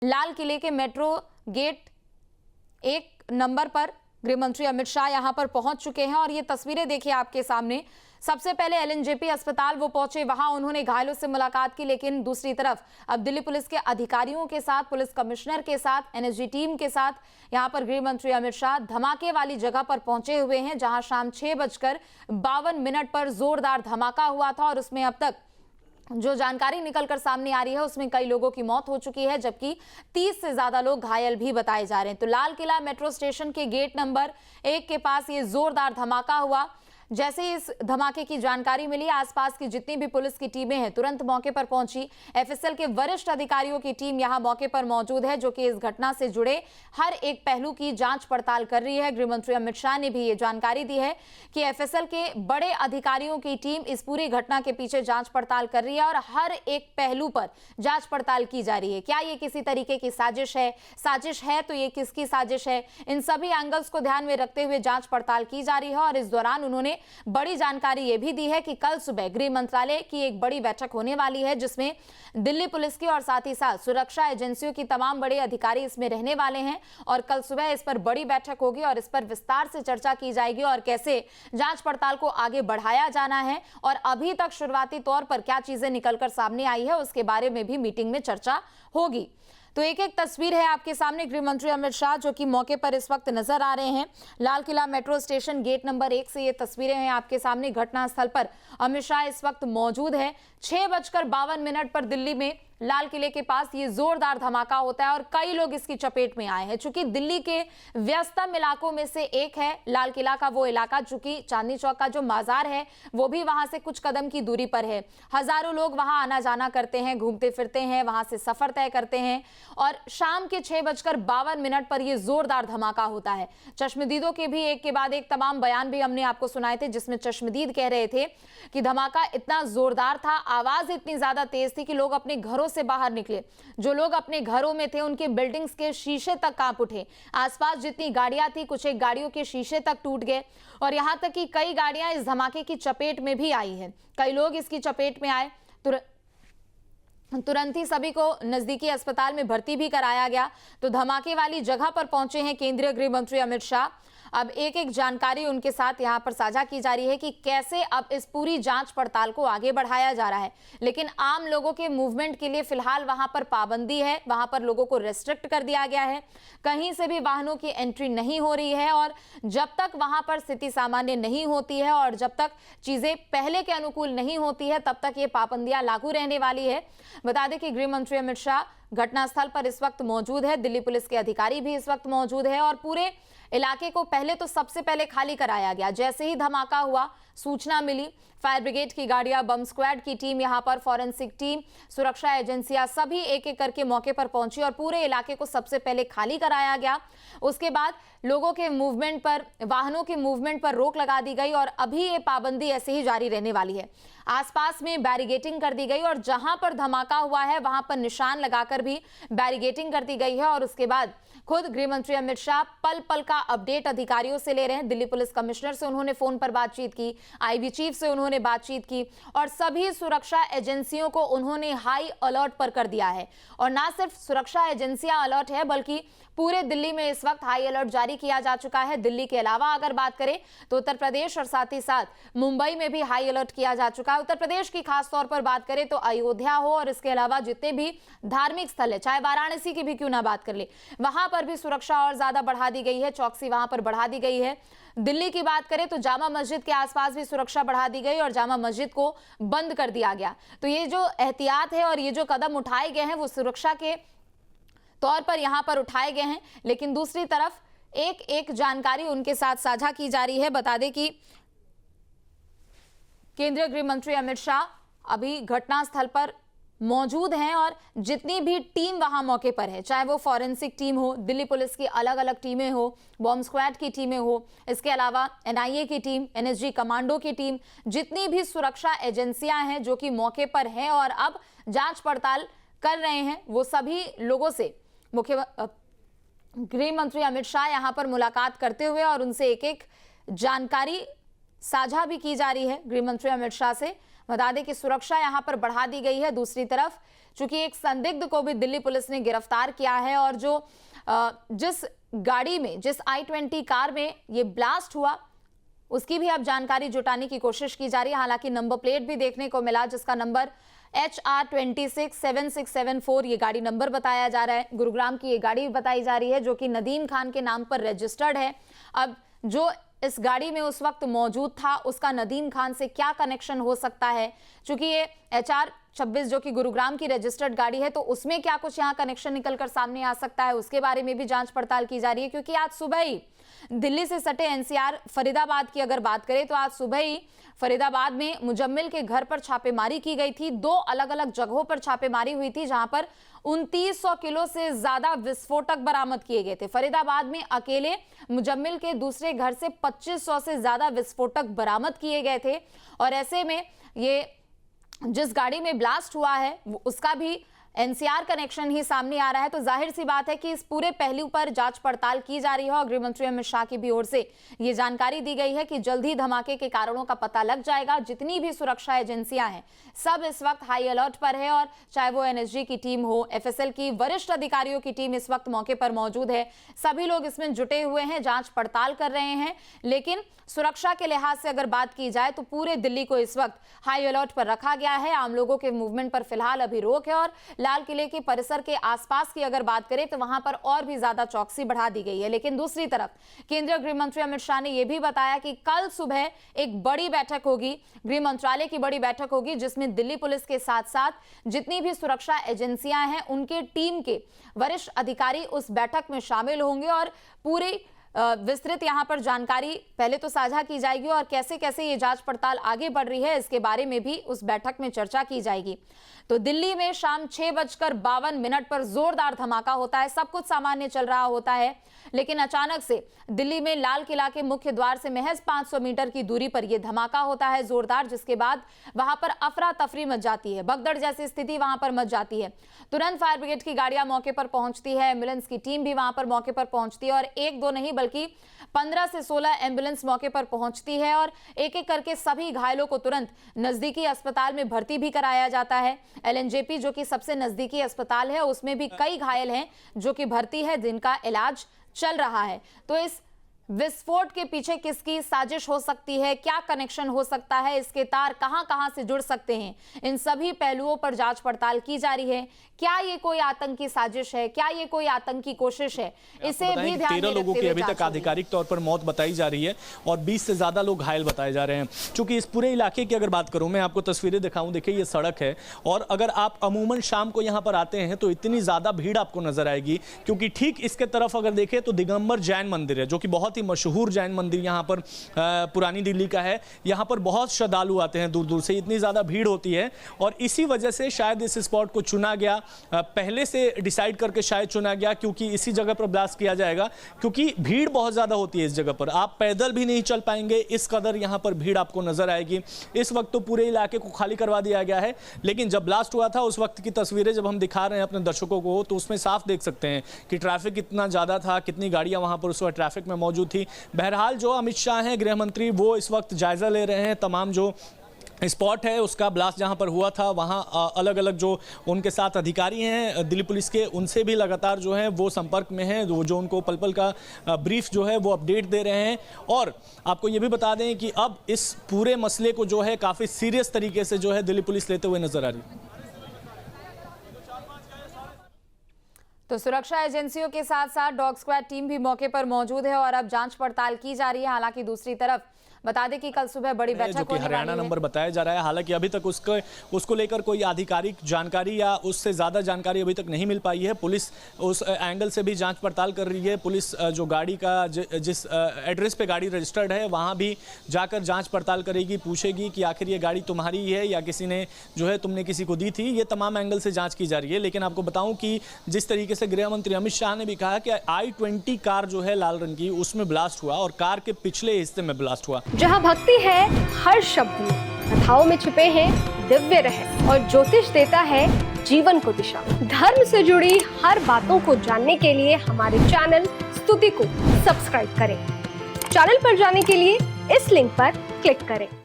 लाल किले के metro gate 1 number पर गृह मंत्री अमित शाह यहां पर पहुंच चुके हैं और ये तस्वीरें देखिए आपके सामने। सबसे पहले एलएनजेपी अस्पताल वो पहुंचे, वहां उन्होंने घायलों से मुलाकात की, लेकिन दूसरी तरफ अब दिल्ली पुलिस के अधिकारियों के साथ, पुलिस कमिश्नर के साथ, एनएसजी टीम के साथ यहां पर गृह मंत्री अमित शाह धमाके वाली जगह पर पहुंचे हुए हैं, जहां शाम 6:52 पर जोरदार धमाका हुआ था और उसमें अब तक जो जानकारी निकलकर सामने आ रही है उसमें कई लोगों की मौत हो चुकी है, जबकि 30 से ज्यादा लोग घायल भी बताए जा रहे हैं। तो लाल किला मेट्रो स्टेशन के गेट नंबर 1 के पास ये जोरदार धमाका हुआ। जैसे ही इस धमाके की जानकारी मिली, आसपास की जितनी भी पुलिस की टीमें हैं तुरंत मौके पर पहुंची। एफएसएल के वरिष्ठ अधिकारियों की टीम यहां मौके पर मौजूद है, जो कि इस घटना से जुड़े हर एक पहलू की जांच पड़ताल कर रही है। गृह मंत्री अमित शाह ने भी ये जानकारी दी है कि एफएसएल के बड़े अधिकारियों की टीम इस पूरी घटना के पीछे जांच पड़ताल कर रही है और हर एक पहलू पर जांच पड़ताल की जा रही है। क्या ये किसी तरीके की साजिश है तो ये किसकी साजिश है, इन सभी एंगल्स को ध्यान में रखते हुए जांच पड़ताल की जा रही है। और इस दौरान उन्होंने बड़ी जानकारी यह भी दी है कि कल सुबह गृह मंत्रालय की एक बड़ी बैठक होने वाली है, जिसमें दिल्ली पुलिस की और साथ ही साथ सुरक्षा एजेंसियों की तमाम बड़े अधिकारी इसमें रहने वाले हैं और कल सुबह इस पर बड़ी बैठक होगी और इस पर विस्तार से चर्चा की जाएगी और कैसे जांच पड़ताल को आगे बढ़ाया जाना है और अभी तक शुरुआती तौर पर क्या चीजें निकलकर सामने आई है उसके बारे में भी मीटिंग में चर्चा होगी। तो एक एक तस्वीर है आपके सामने। गृह मंत्री अमित शाह जो कि मौके पर इस वक्त नजर आ रहे हैं। Lal Qila metro station gate number 1 से ये तस्वीरें हैं आपके सामने। घटनास्थल पर अमित शाह इस वक्त मौजूद है। 6:52 पर दिल्ली में लाल किले के पास ये जोरदार धमाका होता है और कई लोग इसकी चपेट में आए हैं। चूंकि दिल्ली के व्यस्तम इलाकों में से एक है लाल किला का वो इलाका, चूंकि चांदनी चौक का जो बाजार है वो भी वहां से कुछ कदम की दूरी पर है। हजारों लोग वहां आना जाना करते हैं, घूमते फिरते हैं, वहां से सफर तय करते हैं और शाम के 6:52 पर यह जोरदार धमाका होता है। चश्मदीदों के भी एक के बाद एक तमाम बयान भी हमने आपको सुनाए थे, जिसमें चश्मदीद कह रहे थे कि धमाका इतना जोरदार था, आवाज इतनी ज्यादा तेज थी कि लोग अपने घरों से बाहर निकले। जो लोग अपने घरों में थे उनके बिल्डिंग्स के शीशे तक कांप उठे। आसपास जितनी गाड़ियां थी कुछ एक गाड़ियों के शीशे तक टूट गए और यहां तक कि कई गाड़ियां इस धमाके की चपेट में भी आई हैं। कई लोग इसकी चपेट में आए। तुरंत ही सभी को नजदीकी अस्पताल में भर्ती भी कराया गया। तो धमाके वाली जगह पर पहुंचे हैं केंद्रीय गृह मंत्री अमित शाह। अब एक एक जानकारी उनके साथ यहां पर साझा की जा रही है कि कैसे अब इस पूरी जांच पड़ताल को आगे बढ़ाया जा रहा है। लेकिन आम लोगों के मूवमेंट के लिए फिलहाल वहां पर पाबंदी है, वहां पर लोगों को रेस्ट्रिक्ट कर दिया गया है। कहीं से भी वाहनों की एंट्री नहीं हो रही है और जब तक वहां पर स्थिति सामान्य नहीं होती है और जब तक चीजें पहले के अनुकूल नहीं होती है तब तक ये पाबंदियां लागू रहने वाली है। बता दें कि गृह मंत्री अमित शाह घटनास्थल पर इस वक्त मौजूद है। दिल्ली पुलिस के अधिकारी भी इस वक्त मौजूद है और पूरे इलाके को पहले तो सबसे पहले खाली कराया गया। जैसे ही धमाका हुआ, सूचना मिली, फायर ब्रिगेड की गाड़ियां, बम स्क्वाड की टीम, यहां पर फॉरेंसिक टीम, सुरक्षा एजेंसियां सभी एक एक करके मौके पर पहुंची और पूरे इलाके को सबसे पहले खाली कराया गया। उसके बाद लोगों के मूवमेंट पर, वाहनों के मूवमेंट पर रोक लगा दी गई और अभी ये पाबंदी ऐसे ही जारी रहने वाली है। आसपास में बैरिगेटिंग कर दी गई और जहां पर धमाका हुआ है वहां पर निशान लगाकर भी बैरिगेटिंग कर दी गई है। और उसके बाद खुद गृह मंत्री अमित शाह पल पल का अपडेट अधिकारियों से ले रहे हैं। दिल्ली पुलिस कमिश्नर से उन्होंने फोन पर बातचीत की, आईबी चीफ से उन्होंने बातचीत की और सभी सुरक्षा एजेंसियों को उन्होंने हाई अलर्ट पर कर दिया है। और ना सिर्फ सुरक्षा एजेंसियां अलर्ट है बल्कि पूरे दिल्ली में इस वक्त हाई अलर्ट जारी किया जा चुका है। दिल्ली के अलावा अगर बात करें तो उत्तर प्रदेश और साथ ही साथ मुंबई में भी हाई अलर्ट किया जा चुका है। उत्तर प्रदेश की खास तौर पर बात करें तो अयोध्या हो और इसके अलावा जितने भी धार्मिक स्थल है, चाहे वाराणसी की भी क्यों ना बात कर ले, वहां पर भी सुरक्षा और ज्यादा बढ़ा दी गई है, चौकसी वहां पर बढ़ा दी गई है। दिल्ली की बात करें तो जामा मस्जिद के आसपास भी सुरक्षा बढ़ा दी गई और जामा मस्जिद को बंद कर दिया गया। तो ये जो एहतियात है और ये जो कदम उठाए गए हैं वो सुरक्षा के तौर पर यहां पर उठाए गए हैं। लेकिन दूसरी तरफ एक एक जानकारी उनके साथ साझा की जा रही है। बता दें कि केंद्रीय गृह मंत्री अमित शाह अभी घटनास्थल पर मौजूद हैं और जितनी भी टीम वहां मौके पर है, चाहे वो फॉरेंसिक टीम हो, दिल्ली पुलिस की अलग अलग टीमें हो, बॉम्ब स्क्वाड की टीमें हो, इसके अलावा एनआईए की टीम, एनएसजी कमांडो की टीम, जितनी भी सुरक्षा एजेंसियां हैं जो कि मौके पर हैं और अब जांच पड़ताल कर रहे हैं, वो सभी लोगों से गृह मंत्री अमित शाह यहां पर मुलाकात करते हुए और उनसे एक एक जानकारी साझा भी की जा रही है गृह मंत्री अमित शाह से। बता दें कि सुरक्षा यहां पर बढ़ा दी गई है। दूसरी तरफ चूंकि एक संदिग्ध को भी दिल्ली पुलिस ने गिरफ्तार किया है और जो जिस गाड़ी में, जिस i20 कार में ये ब्लास्ट हुआ उसकी भी अब जानकारी जुटाने की कोशिश की जा रही है। हालांकि नंबर प्लेट भी देखने को मिला जिसका नंबर HR267674 ये गाड़ी नंबर बताया जा रहा है। गुरुग्राम की ये गाड़ी बताई जा रही है जो कि नदीम खान के नाम पर रजिस्टर्ड है। अब जो इस गाड़ी में उस वक्त मौजूद था उसका नदीम खान से क्या कनेक्शन हो सकता है, क्योंकि ये HR26 जो कि गुरुग्राम की रजिस्टर्ड गाड़ी है तो उसमें क्या कुछ यहाँ कनेक्शन निकलकर सामने आ सकता है, उसके बारे में भी जांच पड़ताल की जा रही है। क्योंकि आज सुबह ही दिल्ली से सटे NCR फरीदाबाद की अगर बात करें तो आज सुबह ही फरीदाबाद में मुजम्मिल के घर पर छापेमारी की गई थी। 2 अलग अलग जगहों पर छापेमारी हुई थी जहां पर 2900 किलो से ज्यादा विस्फोटक बरामद किए गए थे। फरीदाबाद में अकेले मुजम्मिल के दूसरे घर से 2500 से ज्यादा विस्फोटक बरामद किए गए थे। और ऐसे में ये जिस गाड़ी में ब्लास्ट हुआ है उसका भी NCR कनेक्शन ही सामने आ रहा है। तो जाहिर सी बात है कि इस पूरे पहलू पर जांच पड़ताल की जा रही है और गृह मंत्री अमित शाह की भी ओर से ये जानकारी दी गई है कि जल्द ही धमाके के कारणों का पता लग जाएगा। जितनी भी सुरक्षा एजेंसियां हैं सब इस वक्त हाई अलर्ट पर है और चाहे वो NSG की टीम हो, FSL की वरिष्ठ अधिकारियों की टीम इस वक्त मौके पर मौजूद है। सभी लोग इसमें जुटे हुए हैं, जांच पड़ताल कर रहे हैं। लेकिन सुरक्षा के लिहाज से अगर बात की जाए तो पूरे दिल्ली को इस वक्त हाई अलर्ट पर रखा गया है। आम लोगों के मूवमेंट पर फिलहाल अभी रोक है और लाल किले के परिसर के आसपास की अगर बात करें तो वहां पर और भी ज्यादा चौकसी बढ़ा दी गई है। लेकिन दूसरी तरफ केंद्रीय गृह मंत्री अमित शाह ने यह भी बताया कि कल सुबह एक बड़ी बैठक होगी, गृह मंत्रालय की बड़ी बैठक होगी जिसमें दिल्ली पुलिस के साथ साथ जितनी भी सुरक्षा एजेंसियां हैं उनके टीम के वरिष्ठ अधिकारी उस बैठक में शामिल होंगे और पूरी विस्तृत यहां पर जानकारी पहले तो साझा की जाएगी और कैसे कैसे ये जांच पड़ताल आगे बढ़ रही है इसके बारे में भी उस बैठक में चर्चा की जाएगी। तो दिल्ली में शाम 6:52 पर जोरदार धमाका होता है। सब कुछ सामान्य चल रहा होता है लेकिन अचानक से दिल्ली में लाल किला के मुख्य द्वार से महज 500 मीटर की दूरी पर यह धमाका होता है जोरदार, जिसके बाद वहां पर अफरा तफरी मच जाती है, भगदड़ जैसी स्थिति वहां पर मच जाती है। तुरंत फायर ब्रिगेड की गाड़ियां मौके पर पहुंचती है, एम्बुलेंस की टीम भी वहां पर मौके पर पहुंचती है और 1-2 नहीं बल्कि 15 से 16 एम्बुलेंस मौके पर पहुंचती है और एक एक करके सभी घायलों को तुरंत नजदीकी अस्पताल में भर्ती भी कराया जाता है। LNJP जो कि सबसे नजदीकी अस्पताल है उसमें भी कई घायल हैं जो कि भर्ती है, जिनका इलाज चल रहा है। तो इस विस्फोट के पीछे किसकी साजिश हो सकती है, क्या कनेक्शन हो सकता है, इसके तार कहां-कहां से जुड़ सकते हैं, इन सभी पहलुओं पर जांच पड़ताल की जा रही है। क्या ये कोई आतंकी साजिश है, क्या ये कोई आतंकी कोशिश है, इसे भी ध्यान में 13 लोगों की अभी तक आधिकारिक तौर पर मौत बताई जा रही है और 20 से ज्यादा लोग घायल बताए जा रहे हैं। चूंकि इस पूरे इलाके की अगर बात करूं, मैं आपको तस्वीरें दिखाऊं, देखिए ये सड़क है और अगर आप अमूमन शाम को यहां पर आते हैं तो इतनी ज्यादा भीड़ आपको नजर आएगी क्योंकि ठीक इसके तरफ अगर देखें तो दिगंबर जैन मंदिर है जो कि बहुत ही मशहूर जैन मंदिर यहाँ पर पुरानी दिल्ली का है। यहाँ पर बहुत श्रद्धालु आते हैं दूर दूर से, इतनी ज़्यादा भीड़ होती है और इसी वजह से शायद इस स्पॉट को चुना गया, पहले से डिसाइड करके शायद चुना गया क्योंकि इसी जगह पर ब्लास्ट किया जाएगा क्योंकि भीड़ बहुत ज़्यादा होती है इस जगह पर, आप पैदल भी नहीं चल पाएंगे, इस कदर यहाँ पर भीड़ आपको नजर आएगी। इस वक्त तो पूरे इलाके को खाली करवा दिया गया है लेकिन जब ब्लास्ट हुआ था उस वक्त की तस्वीरें जब हम दिखा रहे हैं अपने दर्शकों को तो उसमें साफ देख सकते हैं कि ट्रैफिक कितना ज़्यादा था, कितनी गाड़ियाँ वहाँ पर उस वक्त ट्रैफिक में मौजूद थी। बहरहाल जो अमित शाह हैं गृह मंत्री वो इस वक्त जायजा ले रहे हैं तमाम जो स्पॉट है उसका, ब्लास्ट जहां पर हुआ था वहां अलग अलग जो उनके साथ अधिकारी हैं दिल्ली पुलिस के उनसे भी लगातार जो है वो संपर्क में हैं, जो उनको पल पल का ब्रीफ जो है वो अपडेट दे रहे हैं। और आपको ये भी बता दें कि अब इस पूरे मसले को जो है काफ़ी सीरियस तरीके से जो है दिल्ली पुलिस लेते हुए नजर आ रही है। तो सुरक्षा एजेंसियों के साथ साथ डॉग स्क्वाड टीम भी मौके पर मौजूद है और अब जांच पड़ताल की जा रही है। हालांकि दूसरी तरफ बता दें कि कल सुबह बड़ी बैठक जो कि हरियाणा नंबर बताया जा रहा है, हालांकि अभी तक उसको लेकर कोई आधिकारिक जानकारी या उससे ज़्यादा जानकारी अभी तक नहीं मिल पाई है। पुलिस उस एंगल से भी जांच पड़ताल कर रही है। पुलिस जो गाड़ी का जिस एड्रेस पे गाड़ी रजिस्टर्ड है वहाँ भी जाकर जांच पड़ताल करेगी, पूछेगी कि आखिर ये गाड़ी तुम्हारी है या किसी ने जो है तुमने किसी को दी थी। ये तमाम एंगल से जाँच की जा रही है। लेकिन आपको बताऊँ कि जिस तरीके से गृह मंत्री अमित शाह ने भी कहा कि i20 कार जो है लाल रंग की उसमें ब्लास्ट हुआ और कार के पिछले हिस्से में ब्लास्ट हुआ। जहाँ भक्ति है हर शब्द में, कथाओं में छिपे हैं दिव्य रहस्य और ज्योतिष देता है जीवन को दिशा। धर्म से जुड़ी हर बातों को जानने के लिए हमारे चैनल स्तुति को सब्सक्राइब करें। चैनल पर जाने के लिए इस लिंक पर क्लिक करें।